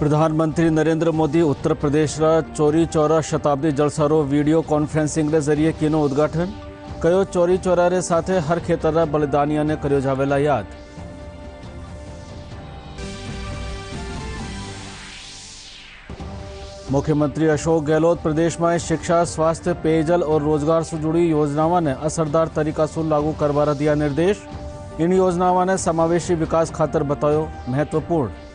प्रधानमंत्री नरेंद्र मोदी उत्तर प्रदेश चौरी चौरा शताब्दी जलसारो video conferencing जरिए कीनो उद्घाटन कयो। चौरी चौरा रे साथे हर खेतर बलिदानिया ने कर्यो जावेला याद। मुख्यमंत्री अशोक गहलोत प्रदेश में शिक्षा, स्वास्थ्य, पेयजल और रोजगार से जुड़ी योजनाओं ने असरदार तरीका से लागू करवा दिया निर्देश। इन योजनाओं ने समावेशी विकास खातर बतायो महत्वपूर्ण।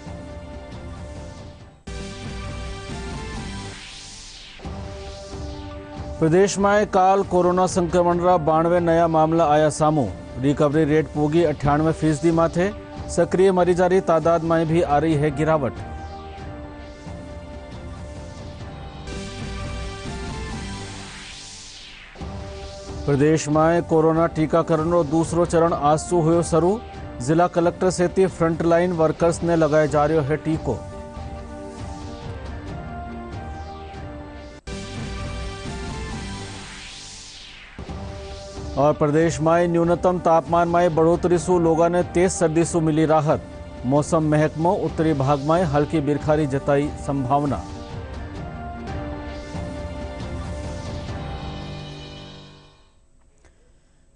प्रदेश में काल कोरोना संक्रमण रा 92 नया मामला आया सामू। रिकवरी रेट पूगी 98% माथे। सक्रिय मरीजा री तादाद में भी आ रही है गिरावट। प्रदेश में कोरोना टीकाकरण रो दूसरो चरण आज से हुयो शुरू। जिला कलेक्टर से फ्रंटलाइन वर्कर्स ने लगाया जा रहा है टीको। और प्रदेश में न्यूनतम तापमान में बढ़ोतरी से लोगों ने तेज सर्दी से मिली राहत। मौसम महकमो उत्तरी भाग में हल्की बिरखारी जताई संभावना।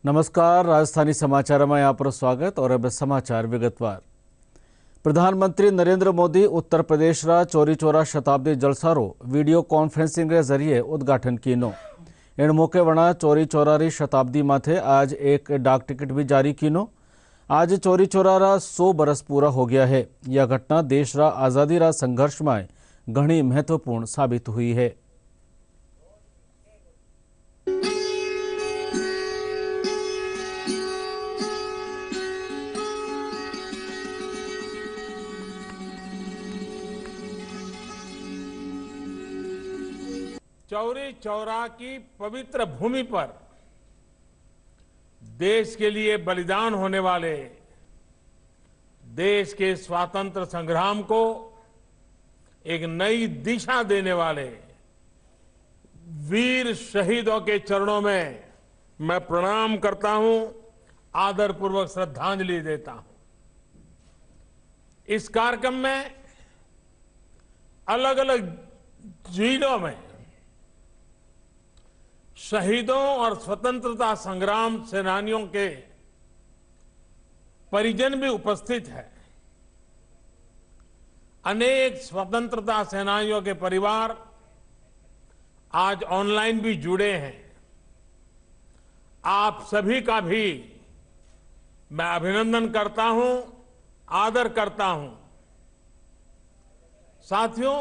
नमस्कार, राजस्थानी समाचार में आप स्वागत। और अब समाचार विगतवार। प्रधानमंत्री नरेंद्र मोदी उत्तर प्रदेश रा चौरी चौरा शताब्दी जलसारो वीडियो कॉन्फ्रेंसिंग के जरिए उद्घाटन कीनो। इन मौके वना चौरी चौरा री शताब्दी माथे आज एक डाक टिकट भी जारी कीनो। आज चौरी चौरा रा 100 बरस पूरा हो गया है। यह घटना देश रा आज़ादी रा संघर्ष में घनी महत्वपूर्ण साबित हुई है। चौरी चौरा की पवित्र भूमि पर देश के लिए बलिदान होने वाले, देश के स्वातंत्र संग्राम को एक नई दिशा देने वाले वीर शहीदों के चरणों में मैं प्रणाम करता हूं, आदरपूर्वक श्रद्धांजलि देता हूं। इस कार्यक्रम में अलग अलग जिलों में शहीदों और स्वतंत्रता संग्राम सेनानियों के परिजन भी उपस्थित हैं। अनेक स्वतंत्रता सेनानियों के परिवार आज ऑनलाइन भी जुड़े हैं। आप सभी का भी मैं अभिनंदन करता हूं, आदर करता हूं। साथियों,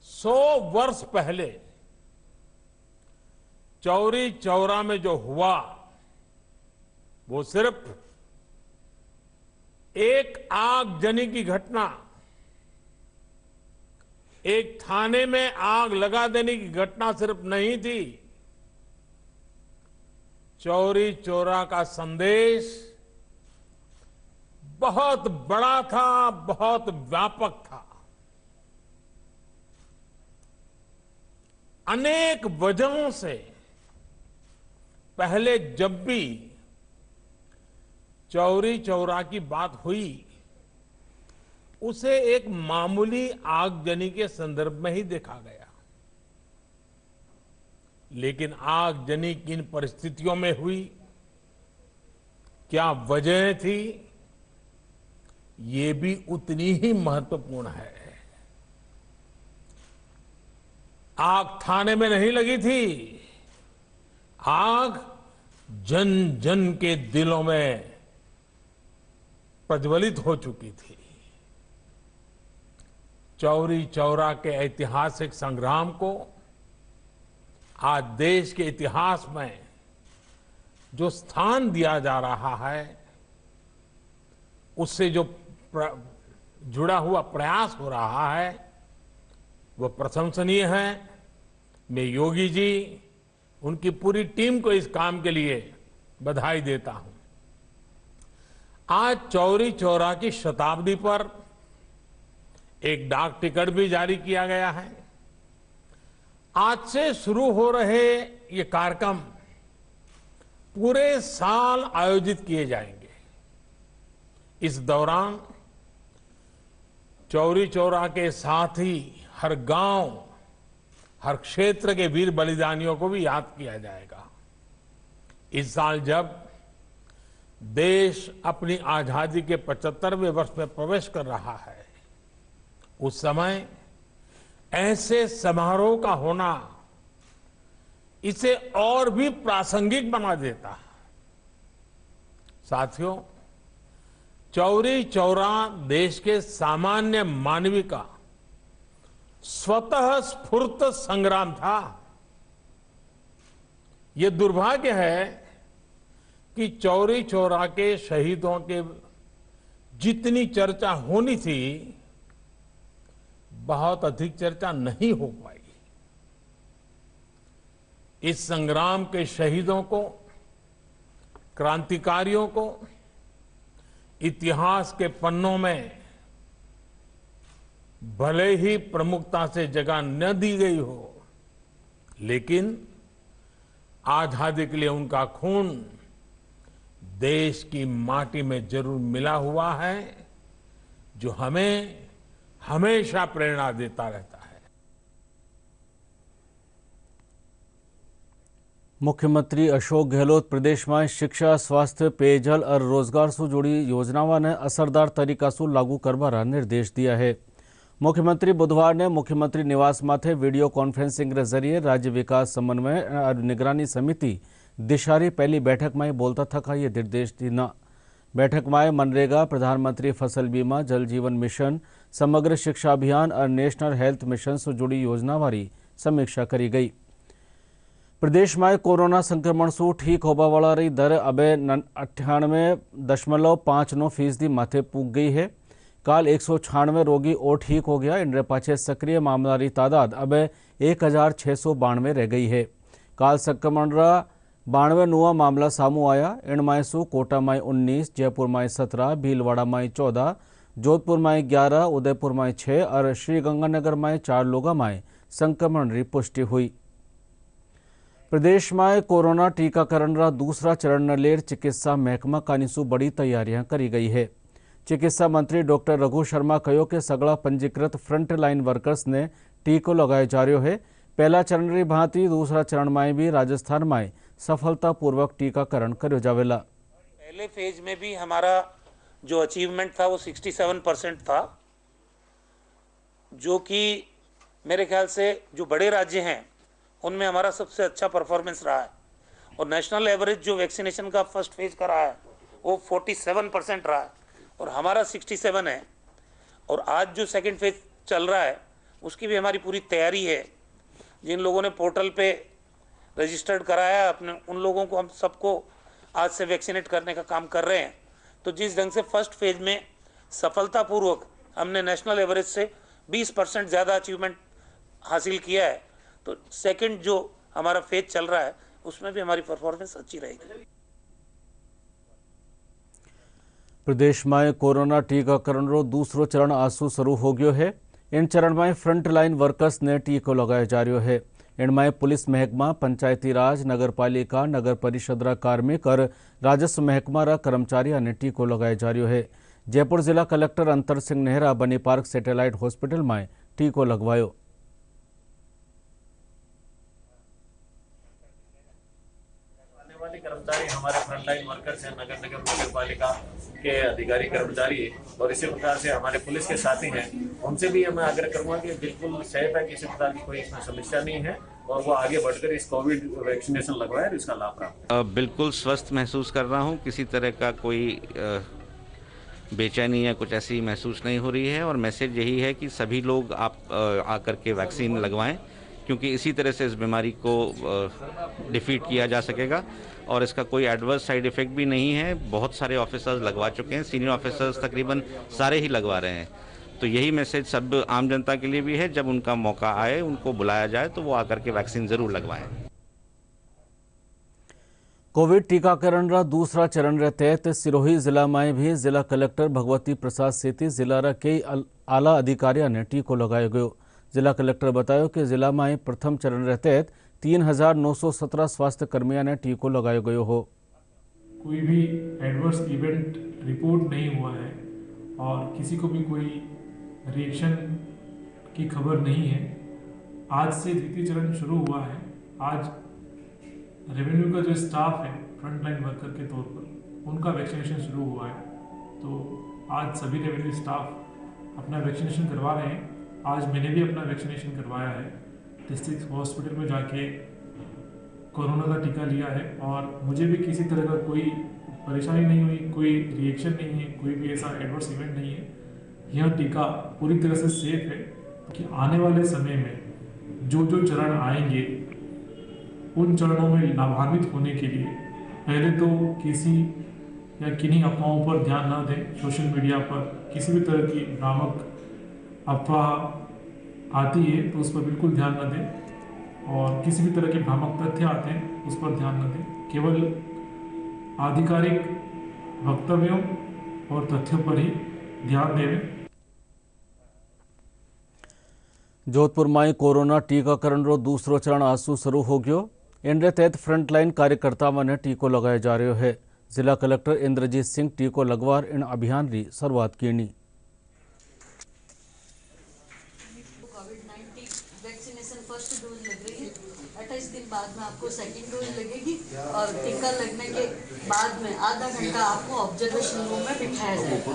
100 वर्ष पहले चौरी चौरा में जो हुआ वो सिर्फ एक आगजनी की घटना, एक थाने में आग लगा देने की घटना सिर्फ नहीं थी। चौरी चौरा का संदेश बहुत बड़ा था, बहुत व्यापक था। अनेक वजहों से पहले जब भी चौरी चौरा की बात हुई उसे एक मामूली आगजनी के संदर्भ में ही देखा गया। लेकिन आगजनी किन परिस्थितियों में हुई, क्या वजह थी, ये भी उतनी ही महत्वपूर्ण है। आग थाने में नहीं लगी थी, आग जन जन के दिलों में प्रज्वलित हो चुकी थी। चौरी चौरा के ऐतिहासिक संग्राम को आज देश के इतिहास में जो स्थान दिया जा रहा है, उससे जो जुड़ा हुआ प्रयास हो रहा है वो प्रशंसनीय है। मैं योगी जी, उनकी पूरी टीम को इस काम के लिए बधाई देता हूं। आज चौरी चौरा की शताब्दी पर एक डाक टिकट भी जारी किया गया है। आज से शुरू हो रहे ये कार्यक्रम पूरे साल आयोजित किए जाएंगे। इस दौरान चौरी चौरा के साथ ही हर गांव, हर क्षेत्र के वीर बलिदानियों को भी याद किया जाएगा। इस साल जब देश अपनी आजादी के 75वें वर्ष में प्रवेश कर रहा है, उस समय ऐसे समारोह का होना इसे और भी प्रासंगिक बना देता है। साथियों, चौरी चौरा देश के सामान्य मानवी का स्वतः स्फूर्त संग्राम था। ये दुर्भाग्य है कि चौरी चौरा के शहीदों के जितनी चर्चा होनी थी, बहुत अधिक चर्चा नहीं हो पाई। इस संग्राम के शहीदों को, क्रांतिकारियों को इतिहास के पन्नों में भले ही प्रमुखता से जगह न दी गई हो, लेकिन आजादी के लिए उनका खून देश की माटी में जरूर मिला हुआ है, जो हमें हमेशा प्रेरणा देता रहता है। मुख्यमंत्री अशोक गहलोत प्रदेश में शिक्षा, स्वास्थ्य, पेयजल और रोजगार से जुड़ी योजनाओं ने असरदार तरीका से लागू करवाना निर्देश दिया है। मुख्यमंत्री बुधवार ने मुख्यमंत्री निवास माथे वीडियो कॉन्फ्रेंसिंग के जरिए राज्य विकास समन्वय और निगरानी समिति दिशारी पहली बैठक में बोलता था ये निर्देश दिया। बैठक में मनरेगा, प्रधानमंत्री फसल बीमा, जल जीवन मिशन, समग्र शिक्षा अभियान और नेशनल हेल्थ मिशन से जुड़ी योजना वाली समीक्षा करी गई। प्रदेश में कोरोना संक्रमण से ठीक होने वाली दर अब 98.59% माथे पूग गई है। काल 196 रोगी और ठीक हो गया। इनके पाछे सक्रिय मामलों की तादाद अब 1692 रह गई है। काल संक्रमण का 92 नवा मामला सामू आया। इनमें से कोटा में 19, जयपुर में 17, भीलवाड़ा में 14, जोधपुर में 11, उदयपुर में 6 और श्रीगंगानगर में 4 लोगों में संक्रमण की पुष्टि हुई। प्रदेश में कोरोना टीकाकरण का दूसरा चरण ने लेकर चिकित्सा महकमा कानीसु बड़ी तैयारियां करी गई है। चिकित्सा मंत्री डॉक्टर रघु शर्मा कहो कि सगला पंजीकृत फ्रंट लाइन वर्कर्स ने टीको लगाया जा रहा है। पहला चरण की भांति दूसरा चरण में भी राजस्थान में सफलतापूर्वक टीकाकरण करो जावेला। पहले फेज में भी हमारा जो अचीवमेंट था वो 67% था, जो कि मेरे ख्याल से जो बड़े राज्य हैं उनमें हमारा सबसे अच्छा परफॉर्मेंस रहा है। और नेशनल एवरेज जो वैक्सीनेशन का फर्स्ट फेज का रहा है वो 47% रहा है और हमारा 67 है। और आज जो सेकंड फेज चल रहा है उसकी भी हमारी पूरी तैयारी है। जिन लोगों ने पोर्टल पे रजिस्टर्ड कराया अपने, उन लोगों को हम सबको आज से वैक्सीनेट करने का काम कर रहे हैं। तो जिस ढंग से फर्स्ट फेज में सफलतापूर्वक हमने नेशनल एवरेज से 20% ज़्यादा अचीवमेंट हासिल किया है, तो सेकंड जो हमारा फेज चल रहा है उसमें भी हमारी परफॉर्मेंस अच्छी रहेगी। प्रदेश में कोरोना टीकाकरण रो दूसरो चरण आज से शुरू हो गयो है। इन चरण में फ्रंट लाइन वर्कर्स ने टीको लगाया जा रहा है। इनमें पुलिस महकमा, पंचायती राज, नगर पालिका, नगर परिषद रा कार्मिक और राजस्व महकमा रा कर्मचारियों ने टीको लगाया जा रहा है। जयपुर जिला कलेक्टर अंतर सिंह नेहरा बनी पार्क सैटेलाइट हॉस्पिटल में टीको लगवायो। कर्मचारी हमारे फ्रंटलाइन वर्कर्स हैं, नगर पालिका के अधिकारी कर्मचारी और इसी प्रकार से हमारे पुलिस के साथी हैं। उनसे भी मैं आग्रह करूंगा कि बिल्कुल सेफ है, किसी प्रकार की कोई इसमें समस्या नहीं है और वो आगे बढ़कर इस कोविड वैक्सीनेशन लगवाए और इसका लाभ प्राप्त। बिल्कुल स्वस्थ महसूस कर रहा हूँ, किसी तरह का कोई बेचैनी या कुछ ऐसी महसूस नहीं हो रही है। और मैसेज यही है कि सभी लोग आप आकर के वैक्सीन लगवाएं, क्योंकि इसी तरह से इस बीमारी को डिफीट किया जा सकेगा और इसका कोई एडवर्स साइड इफ़ेक्ट भी नहीं है। बहुत सारे ऑफिसर्स लगवा चुके हैं, सीनियर ऑफिसर्स तकरीबन सारे ही लगवा रहे हैं। तो यही मैसेज सब आम जनता के लिए भी है, जब उनका मौका आए, उनको बुलाया जाए तो वो आकर के वैक्सीन ज़रूर लगवाएं। कोविड टीकाकरण का दूसरा चरण के तहत सिरोही जिला में भी जिला कलेक्टर भगवती प्रसाद सेठी जिला रा कई आला अधिकारियों ने टीको लगाया गयो। जिला कलेक्टर बताया कि जिला में प्रथम चरण के तहत 3917 स्वास्थ्य कर्मियों ने टीको लगाया गयो हो। कोई भी एडवर्स इवेंट रिपोर्ट नहीं हुआ है और किसी को भी कोई रिएक्शन की खबर नहीं है। आज से द्वितीय चरण शुरू हुआ है। आज रेवेन्यू का जो स्टाफ है फ्रंटलाइन वर्कर के तौर पर उनका वैक्सीनेशन शुरू हुआ है। तो आज सभी रेवेन्यू स्टाफ अपना वैक्सीनेशन करवा रहे हैं। आज मैंने भी अपना वैक्सीनेशन करवाया है। डिस्ट्रिक्ट हॉस्पिटल में जाके कोरोना का टीका लिया है और मुझे भी किसी तरह का कोई परेशानी नहीं हुई, कोई रिएक्शन नहीं है, कोई भी ऐसा एडवर्स इवेंट नहीं है। यह टीका पूरी तरह से सेफ है कि आने वाले समय में जो जो चरण आएंगे उन चरणों में लाभान्वित होने के लिए पहले तो किसी या किन्हीं अफवाहों पर ध्यान न दें। सोशल मीडिया पर किसी भी तरह की भ्रामक अफवाह आती है तो उस पर बिल्कुल ध्यान न दें और किसी भी तरह के भ्रामक तथ्य आते हैं उस पर ध्यान न दें। केवल आधिकारिक वक्तव्यों और तथ्यों पर ही ध्यान दें। जोधपुर में कोरोना टीकाकरण रो दूसरो चरण आज शुरू हो गयो। इनके तहत फ्रंटलाइन कार्यकर्ताओं ने टीको लगाया जा रहा है। जिला कलेक्टर इंद्रजीत सिंह टीको लगवार इन अभियान की शुरुआत की। कोविड-19 वैक्सीनेशन फर्स्ट डोज लग रही है। 28 दिन बाद में आपको सेकंड डोज लगेगी और टीका लगने के बाद में आधा घंटा आपको ऑब्जर्वेशन रूम में बिठाया जाएगा।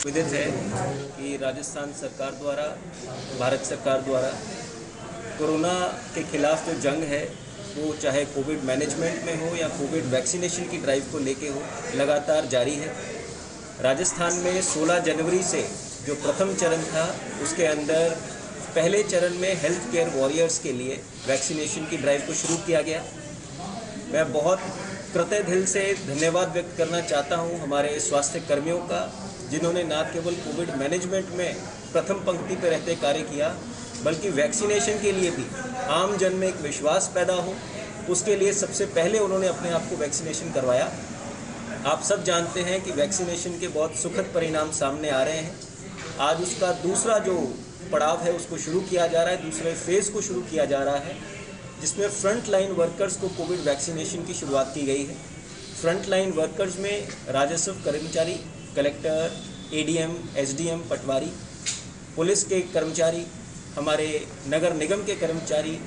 विदित है कि राजस्थान सरकार द्वारा, भारत सरकार द्वारा कोरोना के खिलाफ जो जंग है वो चाहे कोविड मैनेजमेंट में हो या कोविड वैक्सीनेशन की ड्राइव को लेके हो, लगातार जारी है। राजस्थान में 16 जनवरी से जो प्रथम चरण था उसके अंदर पहले चरण में हेल्थ केयर वॉरियर्स के लिए वैक्सीनेशन की ड्राइव को शुरू किया गया। मैं बहुत कृतज्ञ दिल से धन्यवाद व्यक्त करना चाहता हूं हमारे स्वास्थ्य कर्मियों का, जिन्होंने न केवल कोविड मैनेजमेंट में प्रथम पंक्ति पर रहते कार्य किया बल्कि वैक्सीनेशन के लिए भी आम जन में एक विश्वास पैदा हो, उसके लिए सबसे पहले उन्होंने अपने आप को वैक्सीनेशन करवाया। आप सब जानते हैं कि वैक्सीनेशन के बहुत सुखद परिणाम सामने आ रहे हैं। आज उसका दूसरा जो पड़ाव है उसको शुरू किया जा रहा है, दूसरे फेज़ को शुरू किया जा रहा है, जिसमें फ्रंट लाइन वर्कर्स को कोविड वैक्सीनेशन की शुरुआत की गई है। फ्रंट लाइन वर्कर्स में राजस्व कर्मचारी, कलेक्टर, एडीएम, एसडीएम, पटवारी, पुलिस के कर्मचारी, हमारे नगर निगम के कर्मचारी,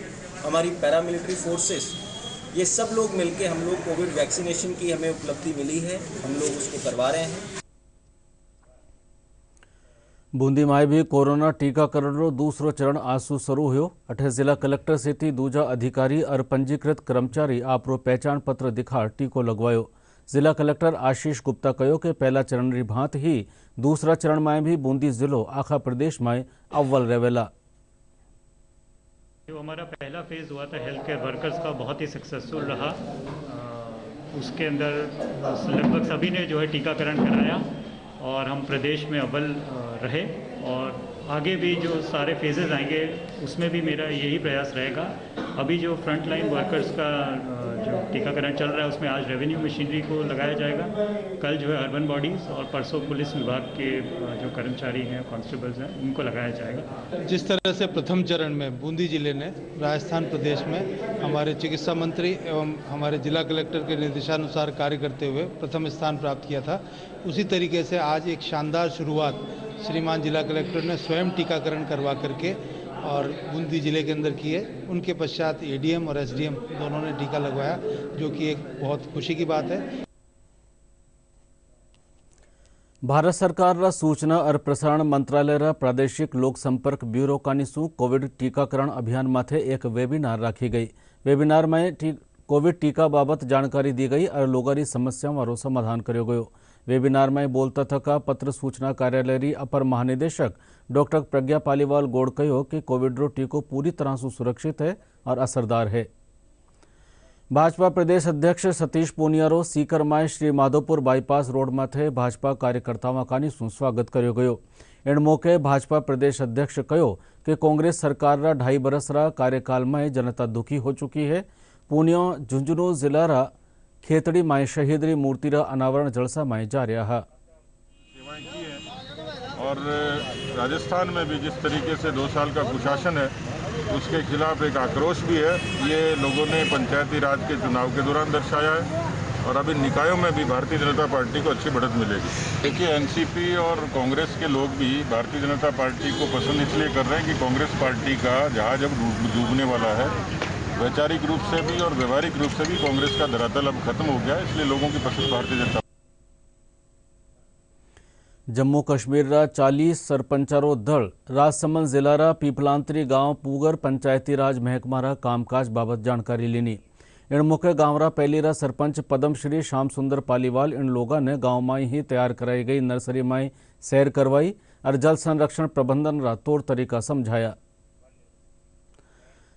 हमारी पैरामिलिट्री फोर्सेस, ये सब लोग मिलके हम लोग कोविड वैक्सीनेशन की हमें उपलब्धि मिली है, हम लोग उसको करवा रहे हैं। बूंदी में भी कोरोना टीकाकरण रो दूसरो चरण आज से शुरू हो। अठे जिला कलेक्टर से दूजा अधिकारी और पंजीकृत कर्मचारी आपरो पहचान पत्र दिखा टीको लगवायो। जिला कलेक्टर आशीष गुप्ता कहो कि पहला चरण की भांत ही दूसरा चरण में भी बूंदी जिलो आखा प्रदेश में अव्वल रहेला। जो हमारा पहला फेज़ हुआ था हेल्थ केयर वर्कर्स का, बहुत ही सक्सेसफुल रहा। उसके अंदर लगभग सभी ने जो है टीकाकरण कराया और हम प्रदेश में अव्वल रहे और आगे भी जो सारे फेजेस आएंगे उसमें भी मेरा यही प्रयास रहेगा। अभी जो फ्रंट लाइन वर्कर्स का जो टीकाकरण चल रहा है उसमें आज रेवेन्यू मशीनरी को लगाया जाएगा, कल जो है अर्बन बॉडीज़ और परसों पुलिस विभाग के जो कर्मचारी हैं, कांस्टेबल्स हैं, उनको लगाया जाएगा। जिस तरह से प्रथम चरण में बूंदी जिले ने राजस्थान प्रदेश में हमारे चिकित्सा मंत्री एवं हमारे जिला कलेक्टर के निर्देशानुसार कार्य करते हुए प्रथम स्थान प्राप्त किया था, उसी तरीके से आज एक शानदार शुरुआत श्रीमान जिला कलेक्टर ने स्वयं टीकाकरण करवा करके और बूंदी जिले के अंदर किए। उनके पश्चात एडीएम और एसडीएम दोनों ने टीका लगवाया, जो कि एक बहुत खुशी की बात है। भारत सरकार रा सूचना और प्रसारण मंत्रालय रा प्रादेशिक लोक संपर्क ब्यूरो कानिसु कोविड टीकाकरण अभियान माथे एक वेबिनार राखी गई। वेबिनार में कोविड टीका बाबत जानकारी दी गई और लोगों की समस्याओं वारो समाधान कर्यो गयो। वेबिनार में बोलता थका पत्र सूचना कार्यालय री अपर महानिदेशक डॉक्टर प्रज्ञा पालीवाल गौड़ कहो कि कोविड रो टीको पूरी तरह से सुरक्षित है और असरदार है। भाजपा प्रदेश अध्यक्ष सतीश पूनिया सीकर में श्री माधोपुर बाईपास रोड माथे भाजपा कार्यकर्ताओं का स्वागत कर्यो गयो। इन मौके भाजपा प्रदेश अध्यक्ष कहो कि कांग्रेस सरकार रा 2.5 बरस रा कार्यकाल में जनता दुखी हो चुकी है। पूनिया झुंझुनू जिला रा खेतड़ी में शहीद री मूर्ति रा अनावरण जलसा में जा रहा है। सेवाएं की है और राजस्थान में भी जिस तरीके से 2 साल का कुशासन है उसके खिलाफ एक आक्रोश भी है। ये लोगों ने पंचायती राज के चुनाव के दौरान दर्शाया है और अभी निकायों में भी भारतीय जनता पार्टी को अच्छी बढ़त मिलेगी। देखिए, एनसीपी और कांग्रेस के लोग भी भारतीय जनता पार्टी को पसंद इसलिए कर रहे हैं कि कांग्रेस पार्टी का जहाज अब डूबने वाला है। वैचारिक रूप से भी और व्यवहारिक रूप से भी कांग्रेस का धरातल अब खत्म हो गया है, इसलिए लोगों की पसंद भारतीय जनता। जम्मू काश्मीर 40 सरपंचारो दल राजसमंद जिलारा पीपलांतरी गांव पूगर पंचायती राज महकमारा कामकाज बाबत जानकारी लेनी। इन मुख्य गांवरा पहलीरा सरपंच पद्मश्री श्याम सुंदर पालीवाल इन लोगों ने गांव में ही तैयार कराई गई नर्सरी में सैर करवाई और जल संरक्षण प्रबंधन रा तौर तरीका समझाया।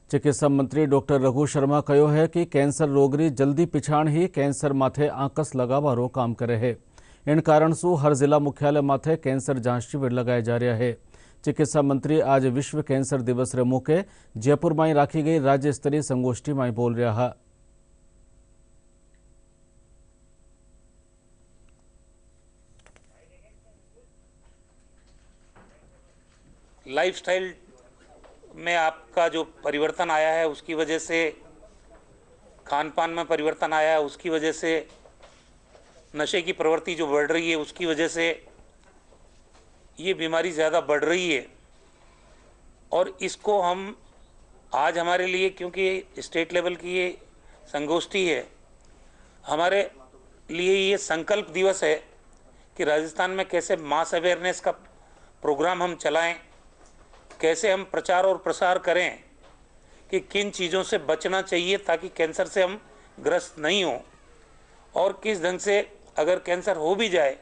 चिकित्सा मंत्री डॉक्टर रघु शर्मा कहो है कि कैंसर रोगरी जल्दी पिछाण ही कैंसर माथे आंकस लगावारो काम करे है। इन कारण सु हर जिला मुख्यालय माथे कैंसर जांच शिविर लगाए जा रहा है। चिकित्सा मंत्री आज विश्व कैंसर दिवस रे मौके जयपुर में राखी गई राज्य स्तरीय संगोष्ठी में बोल रहा है। लाइफस्टाइल में आपका जो परिवर्तन आया है उसकी वजह से, खान पान में परिवर्तन आया है उसकी वजह से, नशे की प्रवृत्ति जो बढ़ रही है उसकी वजह से ये बीमारी ज़्यादा बढ़ रही है। और इसको हम आज हमारे लिए, क्योंकि स्टेट लेवल की ये संगोष्ठी है, हमारे लिए ये संकल्प दिवस है कि राजस्थान में कैसे मास अवेयरनेस का प्रोग्राम हम चलाएं, कैसे हम प्रचार और प्रसार करें कि किन चीज़ों से बचना चाहिए ताकि कैंसर से हम ग्रस्त नहीं हों, और किस ढंग से अगर कैंसर हो भी जाए,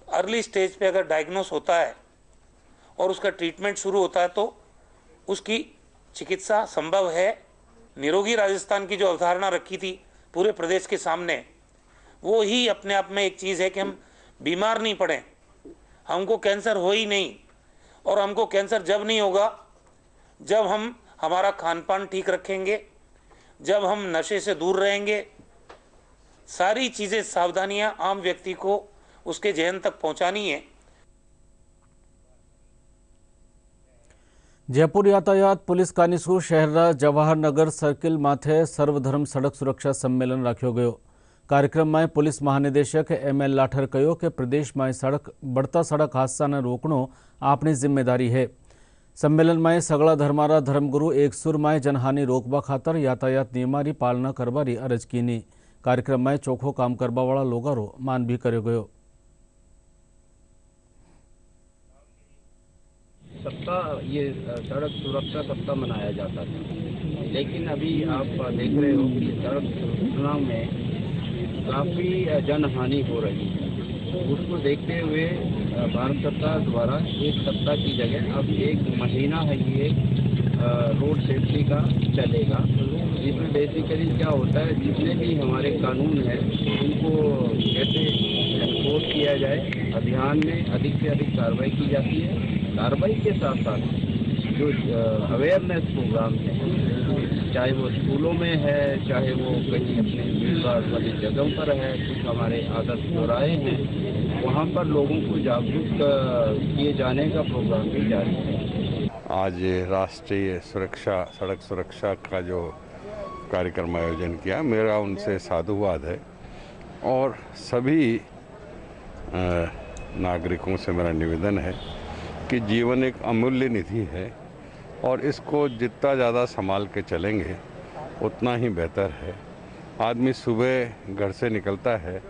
अर्ली स्टेज पे अगर डायग्नोस होता है और उसका ट्रीटमेंट शुरू होता है तो उसकी चिकित्सा संभव है। निरोगी राजस्थान की जो अवधारणा रखी थी पूरे प्रदेश के सामने, वो ही अपने आप में एक चीज़ है कि हम बीमार नहीं पड़ें, हमको कैंसर हो ही नहीं। और हमको कैंसर जब नहीं होगा जब हम हमारा खान पान ठीक रखेंगे, जब हम नशे से दूर रहेंगे। सारी चीज़ें, सावधानियां आम व्यक्ति को उसके जहन तक पहुंचानी है। जयपुर यातायात पुलिस कानिसू शहर जवाहर नगर सर्किल माथे सर्वधर्म सड़क सुरक्षा सम्मेलन राख्यो गयो। कार्यक्रम में पुलिस महानिदेशक ML लाठर कहो कि प्रदेश में बढ़ता सड़क हादसा ने रोकनो अपनी जिम्मेदारी है। सम्मेलन में सगला धर्मारा धर्मगुरु एक सुर में जनहानि रोकवा खातर यातायात नियमारी पालना करवारी अरज कीनी। कार्यक्रम में चोखो काम करवा वाला लोगारो मान भी कर्यो गयो। सप्ताह, ये सड़क सुरक्षा सप्ताह मनाया जाता था, लेकिन अभी आप देख रहे हो कि सड़क दुर्घटना में काफ़ी जनहानि हो रही है। उसको देखते हुए भारत सरकार द्वारा एक सप्ताह की जगह अब एक महीना है ये रोड सेफ्टी का चलेगा, जिसमें बेसिकली क्या होता है, जितने भी हमारे कानून हैं उनको कैसे एनफोर्स किया जाए, अभियान में अधिक से अधिक कार्रवाई की जाती है। कार्रवाई के साथ साथ जो अवेयरनेस प्रोग्राम है, चाहे वो स्कूलों में है, चाहे वो कहीं अपने भीड़-भाड़ वाली जगहों पर है, कुछ हमारे आदर्श चौराहे हैं, वहाँ पर लोगों को जागरूक किए जाने का प्रोग्राम भी जारी है। आज राष्ट्रीय सुरक्षा, सड़क सुरक्षा का जो कार्यक्रम आयोजन किया, मेरा उनसे साधुवाद है और सभी नागरिकों से मेरा निवेदन है कि जीवन एक अमूल्य निधि है और इसको जितना ज़्यादा संभाल के चलेंगे उतना ही बेहतर है। आदमी सुबह घर से निकलता है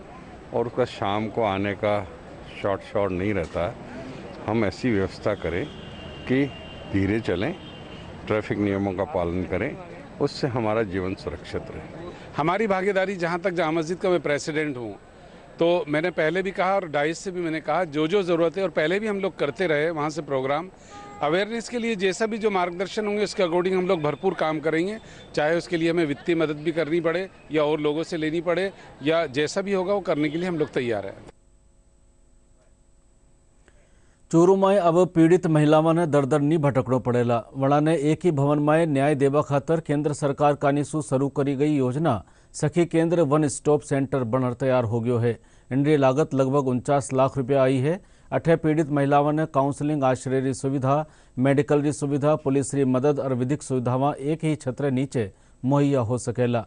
और उसका शाम को आने का शॉर्ट नहीं रहता। हम ऐसी व्यवस्था करें कि धीरे चलें, ट्रैफिक नियमों का पालन करें, उससे हमारा जीवन सुरक्षित रहे। हमारी भागीदारी, जहाँ तक जामा मस्जिद का मैं प्रेसिडेंट हूँ, तो मैंने पहले भी कहा और डाइस से भी मैंने कहा जो ज़रूरत है, और पहले भी हम लोग करते रहे वहाँ से प्रोग्राम अवेयरनेस के लिए, जैसा भी जो मार्गदर्शन होंगे उसके अकॉर्डिंग हम लोग भरपूर काम करेंगे। चाहे उसके लिए हमें वित्तीय मदद भी करनी पड़े या और लोगों से लेनी पड़े, या जैसा भी होगा वो करने के लिए हम लोग तैयार हैं। चूरू में अब पीड़ित महिलाओं ने दर दर नहीं भटकड़ो पड़ेला। वड़ा ने एक ही भवन में न्याय देवा खातर केंद्र सरकार कानीसू शुरू करी गई योजना सखी केंद्र वन स्टॉप सेंटर बनर तैयार हो गयो है। इनकी लागत लगभग 49 लाख रुपया आई है अठे पीड़ित महिलाओं ने काउंसलिंग, आश्रय की सुविधा, मेडिकल की सुविधा, पुलिस की मदद और विधिक सुविधावां एक ही छत्र नीचे मुहैया हो सकेला।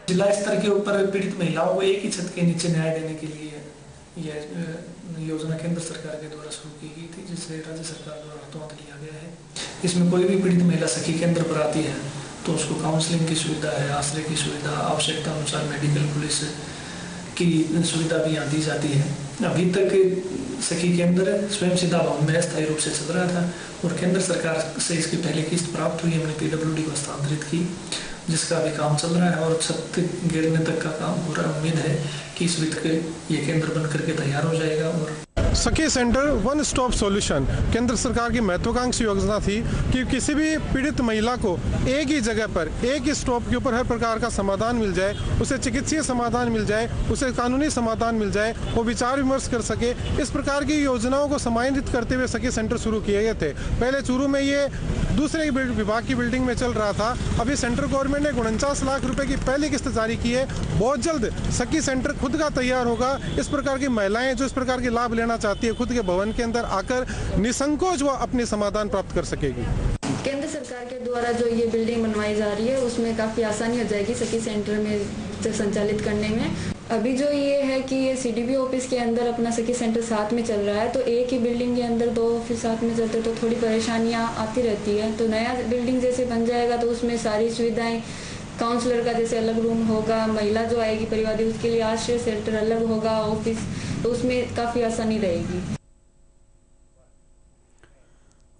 जिला स्तर के ऊपर पीड़ित महिलाओं को एक ही छत के नीचे न्याय देने के लिए यह योजना केंद्र सरकार के द्वारा शुरू की गई थी, जिसे राज्य सरकार द्वारा हाथों लिया गया है। इसमें कोई भी पीड़ित महिला सखी केंद्र पर आती है तो उसको काउंसलिंग की सुविधा है, आश्रय की सुविधा, आवश्यकता अनुसार मेडिकल, पुलिस की सुविधा भी यहाँ दी जाती है। अभी तक सखी केंद्र स्वयं सिद्धा भवन में स्थायी रूप से चल रहा था और केंद्र सरकार से इसकी पहले किस्त प्राप्त हुई, हमने PWD को हस्तांतरित की, जिसका अभी काम चल रहा है और छत गिरने तक का काम हो रहा है। उम्मीद है कि इस वित्त के ये केंद्र बन करके तैयार हो जाएगा। और सखी सेंटर वन स्टॉप सॉल्यूशन केंद्र सरकार की महत्वाकांक्षी योजना थी कि किसी भी पीड़ित महिला को एक ही जगह पर, एक ही स्टॉप के ऊपर हर प्रकार का समाधान मिल जाए, उसे चिकित्सीय समाधान मिल जाए, उसे कानूनी समाधान मिल जाए, वो विचार विमर्श कर सके। इस प्रकार की योजनाओं को समायोजित करते हुए सखी सेंटर शुरू किए गए थे। पहले चूरू में ये दूसरे विभाग की बिल्डिंग में चल रहा था। अभी सेंट्रल गवर्नमेंट ने 49 लाख रुपए की पहली किस्त जारी की है। बहुत जल्द सखी सेंटर खुद का तैयार होगा। इस प्रकार की महिलाएं जो इस प्रकार के लाभ लेना चाहती है, खुद के भवन के अंदर आकर निसंकोच वो अपने समाधान प्राप्त कर सकेगी। केंद्र सरकार के द्वारा जो ये बिल्डिंग बनवाई जा रही है उसमें काफ़ी आसानी हो जाएगी सखी सेंटर में संचालित करने में। अभी जो ये है कि ये CDB ऑफिस के अंदर अपना सखी सेंटर साथ में चल रहा है, तो एक ही बिल्डिंग के अंदर 2 ऑफिस साथ में चलते तो थोड़ी परेशानियाँ आती रहती है। तो नया बिल्डिंग जैसे बन जाएगा तो उसमें सारी सुविधाएं, काउंसलर का जैसे अलग रूम होगा, महिला जो आएगी परिवादी उसके लिए आश्रय सेंटर अलग होगा, ऑफिस, तो उसमें काफ़ी आसानी रहेगी।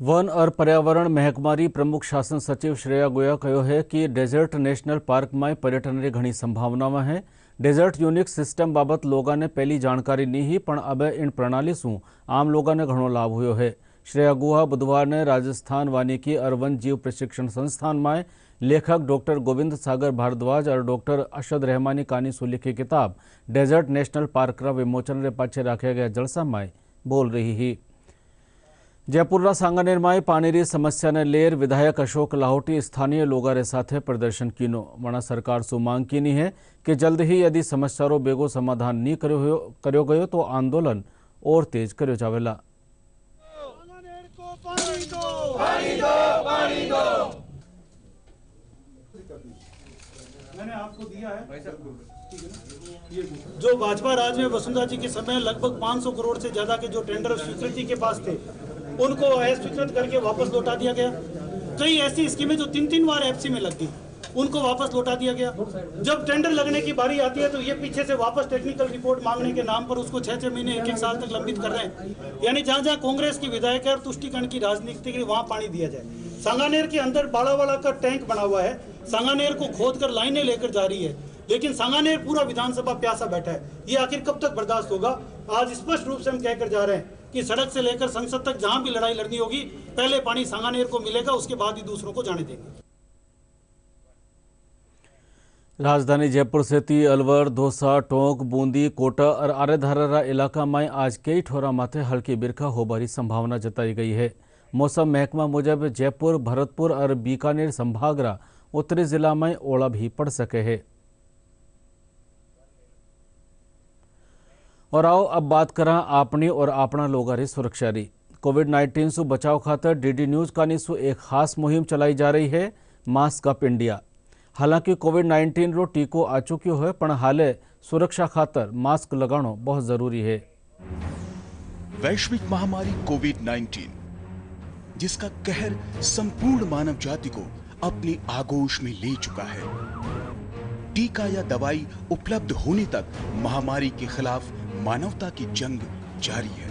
वन और पर्यावरण महकमारी प्रमुख शासन सचिव श्रेया गोया कहो है कि डेजर्ट नेशनल पार्क में पर्यटन की घनी संभावनाएं है। डेजर्ट यूनिक सिस्टम बाबत लोगों ने पहली जानकारी नहीं ही, पण अब इन प्रणाली से आम लोगों ने घणो लाभ हुयो है। श्रेया गुहा बुधवार ने राजस्थान वानिकी और वन जीव प्रशिक्षण संस्थान में लेखक डॉक्टर गोविंद सागर भारद्वाज और डॉक्टर अशद रहमानी कानी सु लिखी किताब डेजर्ट नेशनल पार्क का विमोचन रे पाछे रखे गया जलसा में बोल रही ही। जयपुर सांगानेर में पानी की समस्या ने लेर विधायक अशोक लाहोटी स्थानीय लोगों के साथ प्रदर्शन कीनो। वणा सरकार सु मांग कीनी है कि जल्द ही यदि समस्या रो बेगो समाधान नहीं करो गयो तो आंदोलन और तेज करो जावेला। मैंने आपको दिया है जो भाजपा राज में वसुंधरा जी के समय लगभग 500 करोड़ से ज्यादा के जो टेंडर स्वीकृति के पास थे उनको अस्वीकृत करके वापस लौटा दिया गया। कई ऐसी स्कीमें जो 3-3 बार एफसी में लग गई उनको वापस लौटा दिया गया। जब टेंडर लगने की बारी आती है तो ये पीछे से वापस टेक्निकल रिपोर्ट मांगने के नाम पर उसको 6-6 महीने 1-1 साल तक लंबित कर रहे हैं। यानी जहां जहां कांग्रेस की विधायक है और तुष्टिकरण की राजनीति के वहां पानी दिया जाए। सांगानेर के अंदर बाड़ावाला का टैंक बना हुआ है, सांगानेर को खोदकर लाइनें लेकर जा रही है, लेकिन सांगानेर पूरा विधानसभा प्यासा बैठा है। ये आखिर कब तक बर्दाश्त होगा? आज स्पष्ट रूप से हम कहकर जा रहे हैं कि सड़क से लेकर संसद तक जहां भी लड़ाई लड़नी होगी पहले पानी सांगानेर को मिलेगा, उसके बाद ही दूसरों को जाने देंगे। राजधानी जयपुर से अलवर, दौसा, टोंक, बूंदी, कोटा और आरेधारा इलाका में आज कई ठोरा माथे हल्की बिरखा होबारी संभावना जताई गई है। मौसम महकमा मुजब जयपुर, भरतपुर और बीकानेर संभागरा उत्तरी जिला में ओला भी पड़ सके है। और आओ अब बात करा अपनी और अपना लोगों की सुरक्षा री। कोविड-19 से बचाव खातर DD न्यूज का नीसु एक खास मुहिम चलाई जा रही है, मास्क अप इंडिया। हालांकि कोविड-19 रो टीको आ चुक्यो है, पण हाले सुरक्षा खातर मास्क लगाना बहुत जरूरी है। वैश्विक महामारी कोविड-19 जिसका कहर संपूर्ण मानव जाति को अपनी आगोश में ले चुका है। टीका या दवाई उपलब्ध होने तक महामारी के खिलाफ मानवता की जंग जारी है।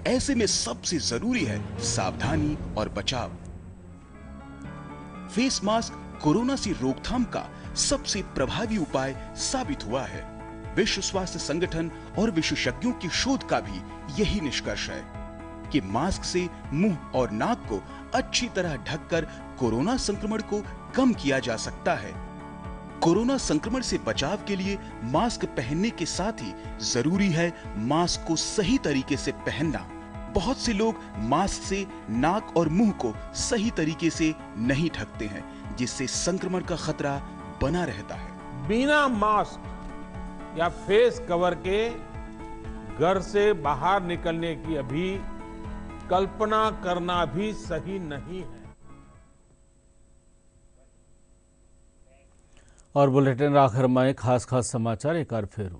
ऐसे में सबसे जरूरी है सावधानी और बचाव। फेस मास्क कोरोना से रोकथाम का सबसे प्रभावी उपाय साबित हुआ है। विश्व स्वास्थ्य संगठन और विशेषज्ञों की शोध का भी यही निष्कर्ष है कि मास्क से मुंह और नाक को अच्छी तरह ढककर कोरोना संक्रमण को कम किया जा सकता है। कोरोना संक्रमण से बचाव के लिए मास्क पहनने के साथ ही जरूरी है मास्क को सही तरीके से पहनना। बहुत से लोग मास्क से नाक और मुंह को सही तरीके से नहीं ढकते हैं, जिससे संक्रमण का खतरा बना रहता है। बिना मास्क या फेस कवर के घर से बाहर निकलने की अभी कल्पना करना भी सही नहीं है। और बुलेटिन आखिर में खास समाचार एक बार फिर।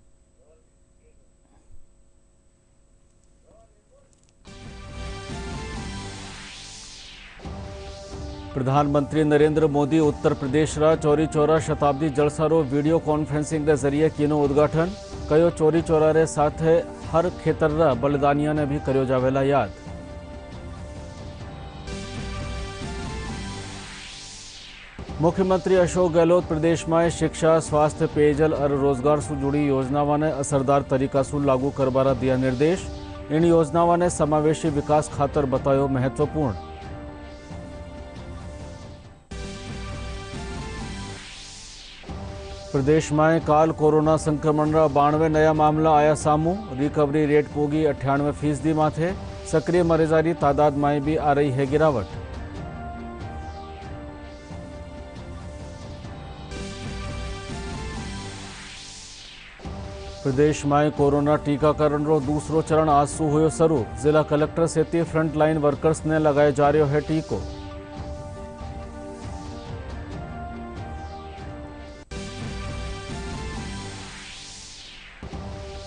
प्रधानमंत्री नरेंद्र मोदी उत्तर प्रदेश रा चौरी चौरा शताब्दी जलसारो वीडियो कॉन्फ्रेंसिंग के जरिए कीनो उद्घाटन कयो। चौरी चौरा रे साथ हर खेतर रा बलिदानिया ने भी करो जावेला याद। मुख्यमंत्री अशोक गहलोत प्रदेश में शिक्षा, स्वास्थ्य, पेयजल और रोजगार से जुड़ी योजनाओं ने असरदार तरीका से लागू करवारा दिया निर्देश। इन योजनाओं ने समावेशी विकास खातर बतायो महत्वपूर्ण। प्रदेश में काल कोरोना संक्रमण रा 92 नया मामला आया सामू। रिकवरी रेट पोगी 98% माथे। सक्रिय मरीजारी तादाद में भी आ रही है गिरावट। प्रदेश में कोरोना टीकाकरण रो दूसरो चरण आज से हुयो शुरू। जिला कलेक्टर से फ्रंटलाइन वर्कर्स ने लगाए जा रहे है टीको।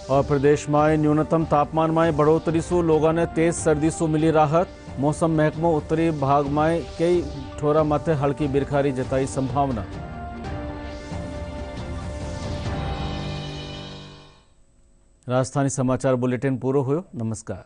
और प्रदेश में न्यूनतम तापमान में बढ़ोतरी से लोगों ने तेज सर्दी से मिली राहत। मौसम महकमो उत्तरी भाग में कई ठोरा माथे हल्की बिरखारी जताई संभावना। राजधानी समाचार बुलेटिन पूरो हुयो। नमस्कार।